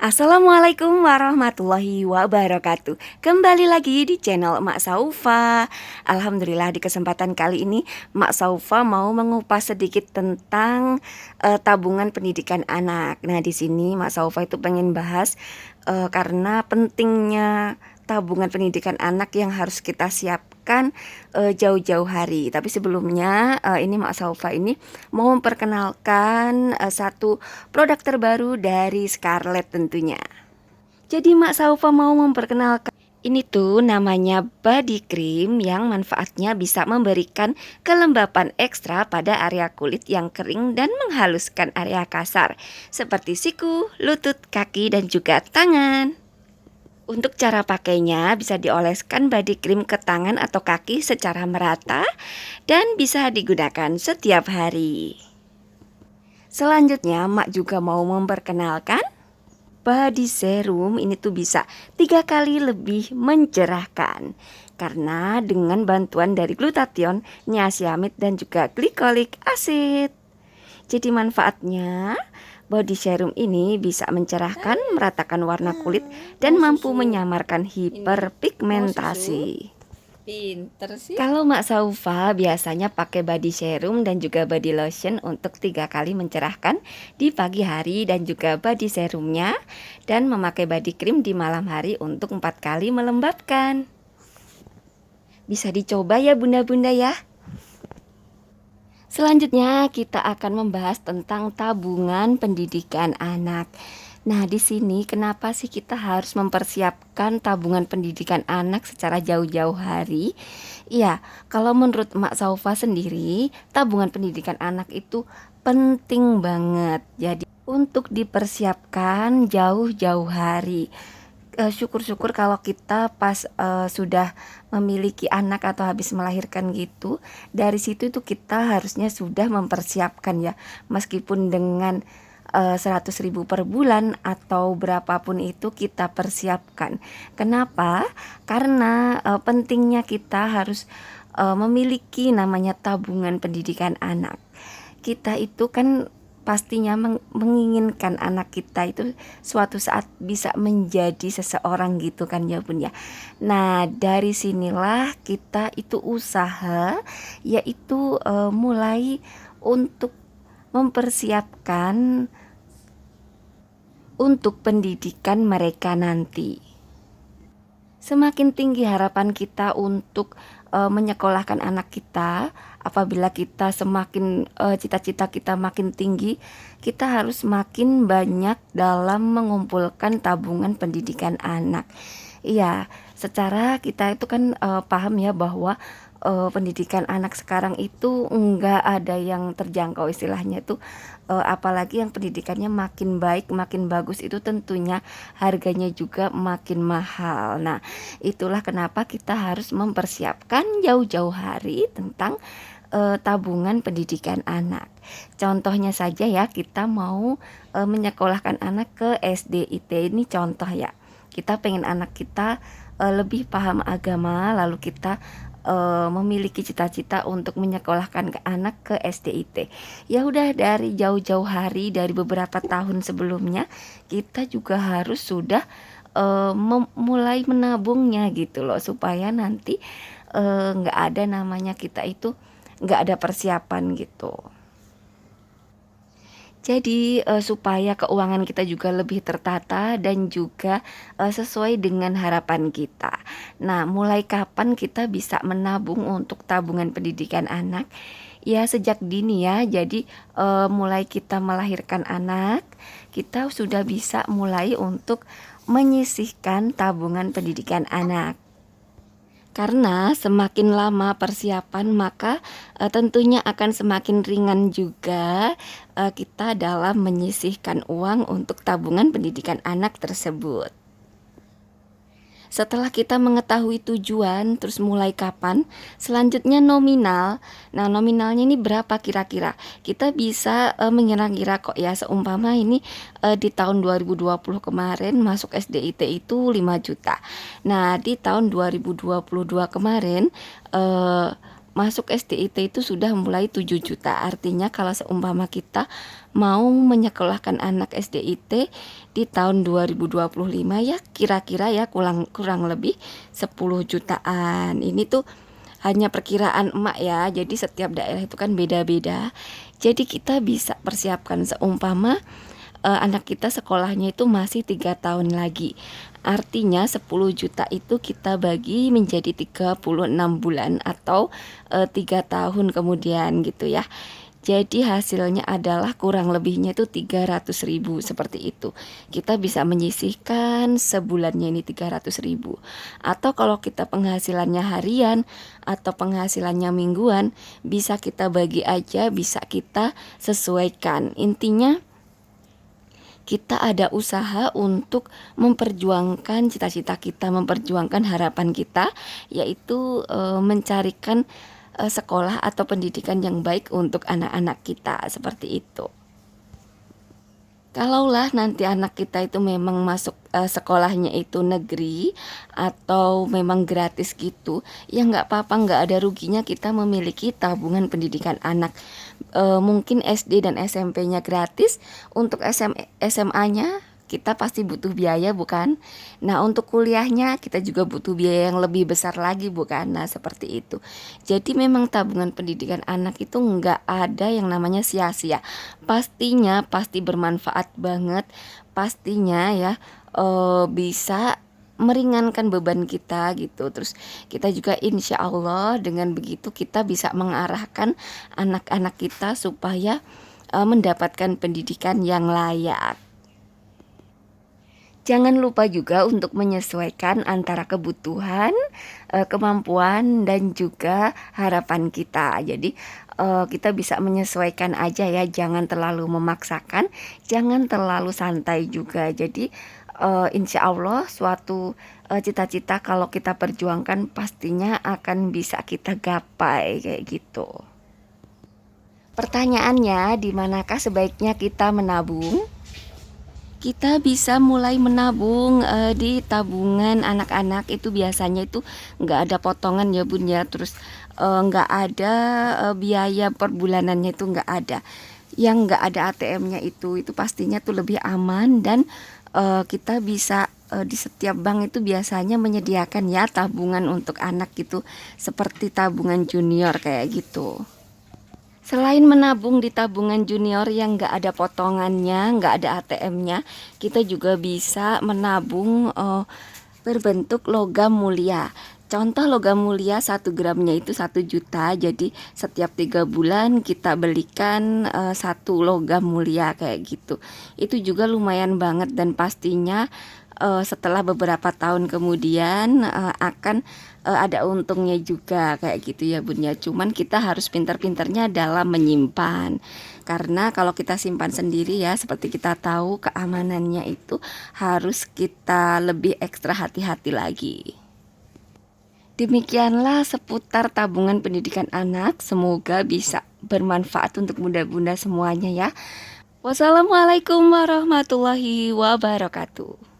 Assalamualaikum warahmatullahi wabarakatuh. Kembali lagi di channel Mak Saufa. Alhamdulillah di kesempatan kali ini Mak Saufa mau mengupas sedikit tentang tabungan pendidikan anak. Nah, di sini Mak Saufa itu pengen bahas karena pentingnya tabungan pendidikan anak yang harus kita siapkan jauh-jauh hari. Tapi sebelumnya ini Mak Saufa ini mau memperkenalkan satu produk terbaru dari Scarlett tentunya. Jadi Mak Saufa mau memperkenalkan ini tuh namanya body cream yang manfaatnya bisa memberikan kelembapan ekstra pada area kulit yang kering dan menghaluskan area kasar seperti siku, lutut, kaki dan juga tangan. Untuk cara pakainya bisa dioleskan body cream ke tangan atau kaki secara merata dan bisa digunakan setiap hari. Selanjutnya, Mak juga mau memperkenalkan body serum ini tuh bisa 3 kali lebih mencerahkan karena dengan bantuan dari glutathione, niacinamide dan juga glycolic acid. Jadi manfaatnya body serum ini bisa mencerahkan, meratakan warna kulit dan Mau mampu susu menyamarkan ini mau susu hiperpigmentasi. pinter sih. Kalau Mak Saufa biasanya pakai body serum dan juga body lotion untuk 3 kali mencerahkan di pagi hari dan juga body serumnya, dan memakai body cream di malam hari untuk 4 kali melembabkan. Bisa dicoba ya bunda-bunda ya. Selanjutnya kita akan membahas tentang tabungan pendidikan anak. Nah, di sini kenapa sih kita harus mempersiapkan tabungan pendidikan anak secara jauh-jauh hari? Iya, kalau menurut Mak Saufa sendiri, tabungan pendidikan anak itu penting banget. Jadi, untuk dipersiapkan jauh-jauh hari. Syukur-syukur kalau kita pas sudah memiliki anak atau habis melahirkan gitu, dari situ itu kita harusnya sudah mempersiapkan ya, meskipun dengan 100.000 per bulan atau berapapun itu kita persiapkan. Kenapa? Karena pentingnya kita harus memiliki namanya tabungan pendidikan anak. Kita itu kan pastinya menginginkan anak kita itu suatu saat bisa menjadi seseorang gitu kan ya bun ya. Nah, dari sinilah kita itu usaha, yaitu mulai untuk mempersiapkan untuk pendidikan mereka nanti. Semakin tinggi harapan kita untuk menyekolahkan anak kita, apabila kita semakin cita-cita kita makin tinggi, kita harus makin banyak dalam mengumpulkan tabungan pendidikan anak. Iya, secara kita itu kan paham ya bahwa pendidikan anak sekarang itu enggak ada yang terjangkau istilahnya tuh, apalagi yang pendidikannya makin baik, makin bagus itu tentunya harganya juga makin mahal. Nah, itulah kenapa kita harus mempersiapkan jauh-jauh hari tentang tabungan pendidikan anak. Contohnya saja ya, kita mau menyekolahkan anak ke SDIT, ini contoh ya. Kita pengen anak kita lebih paham agama, lalu kita memiliki cita-cita untuk menyekolahkan ke anak ke SDIT. Ya udah, dari jauh-jauh hari, dari beberapa tahun sebelumnya kita juga harus sudah mulai menabungnya gitu loh, supaya nanti nggak ada namanya kita itu nggak ada persiapan gitu. Jadi supaya keuangan kita juga lebih tertata dan juga sesuai dengan harapan kita. Nah, mulai kapan kita bisa menabung untuk tabungan pendidikan anak? Ya sejak dini ya. Jadi mulai kita melahirkan anak, kita sudah bisa mulai untuk menyisihkan tabungan pendidikan anak. Karena semakin lama persiapan, maka tentunya akan semakin ringan juga kita dalam menyisihkan uang untuk tabungan pendidikan anak tersebut. Setelah kita mengetahui tujuan, terus mulai kapan, selanjutnya nominal. Nah, nominalnya ini berapa kira-kira? Kita bisa mengira-ngira kok ya, seumpama ini di tahun 2020 kemarin masuk SDIT itu 5 juta. Nah, di tahun 2022 kemarin masuk SDIT itu sudah mulai 7 juta. Artinya kalau seumpama kita mau menyekolahkan anak SDIT di tahun 2025 ya kira-kira ya kurang lebih 10 jutaan. Ini tuh hanya perkiraan emak ya. Jadi setiap daerah itu kan beda-beda. Jadi kita bisa persiapkan seumpama anak kita sekolahnya itu masih 3 tahun lagi. Artinya 10 juta itu kita bagi menjadi 36 bulan atau 3 tahun kemudian gitu ya. Jadi hasilnya adalah kurang lebihnya itu 300.000 seperti itu. Kita bisa menyisihkan sebulannya ini 300.000. Atau kalau kita penghasilannya harian atau penghasilannya mingguan, bisa kita bagi aja, bisa kita sesuaikan. Intinya kita ada usaha untuk memperjuangkan cita-cita kita, memperjuangkan harapan kita, yaitu mencarikan sekolah atau pendidikan yang baik untuk anak-anak kita, seperti itu. Kalaulah nanti anak kita itu memang masuk sekolahnya itu negeri atau memang gratis gitu, ya nggak apa-apa, nggak ada ruginya kita memiliki tabungan pendidikan anak. Mungkin SD dan SMP-nya gratis, untuk SMA-nya kita pasti butuh biaya bukan? Nah untuk kuliahnya kita juga butuh biaya yang lebih besar lagi bukan? Nah seperti itu. Jadi memang tabungan pendidikan anak itu nggak ada yang namanya sia-sia. Pastinya pasti bermanfaat banget. Pastinya ya bisa meringankan beban kita gitu. Terus kita juga insya Allah dengan begitu kita bisa mengarahkan anak-anak kita supaya mendapatkan pendidikan yang layak. Jangan lupa juga untuk menyesuaikan antara kebutuhan, kemampuan dan juga harapan kita. Jadi kita bisa menyesuaikan aja ya, jangan terlalu memaksakan, jangan terlalu santai juga. Jadi insya Allah suatu cita-cita kalau kita perjuangkan pastinya akan bisa kita gapai kayak gitu. Pertanyaannya, di manakah sebaiknya kita menabung? Kita bisa mulai menabung di tabungan anak-anak itu biasanya itu nggak ada potongan ya bun ya, terus nggak ada biaya per bulanannya itu nggak ada, yang nggak ada ATM-nya itu pastinya tuh lebih aman dan kita bisa di setiap bank itu biasanya menyediakan ya tabungan untuk anak gitu, seperti tabungan junior kayak gitu. Selain menabung di tabungan junior yang nggak ada potongannya, nggak ada ATM-nya, kita juga bisa menabung berbentuk logam mulia. Contoh logam mulia 1 gramnya itu 1 juta. Jadi setiap 3 bulan kita belikan 1 logam mulia kayak gitu. Itu juga lumayan banget dan pastinya setelah beberapa tahun kemudian akan ada untungnya juga kayak gitu ya bun ya. Cuman kita harus pintar-pintarnya dalam menyimpan, karena kalau kita simpan sendiri ya seperti kita tahu keamanannya itu harus kita lebih ekstra hati-hati lagi. Demikianlah seputar tabungan pendidikan anak, semoga bisa bermanfaat untuk bunda-bunda semuanya ya. Wassalamualaikum warahmatullahi wabarakatuh.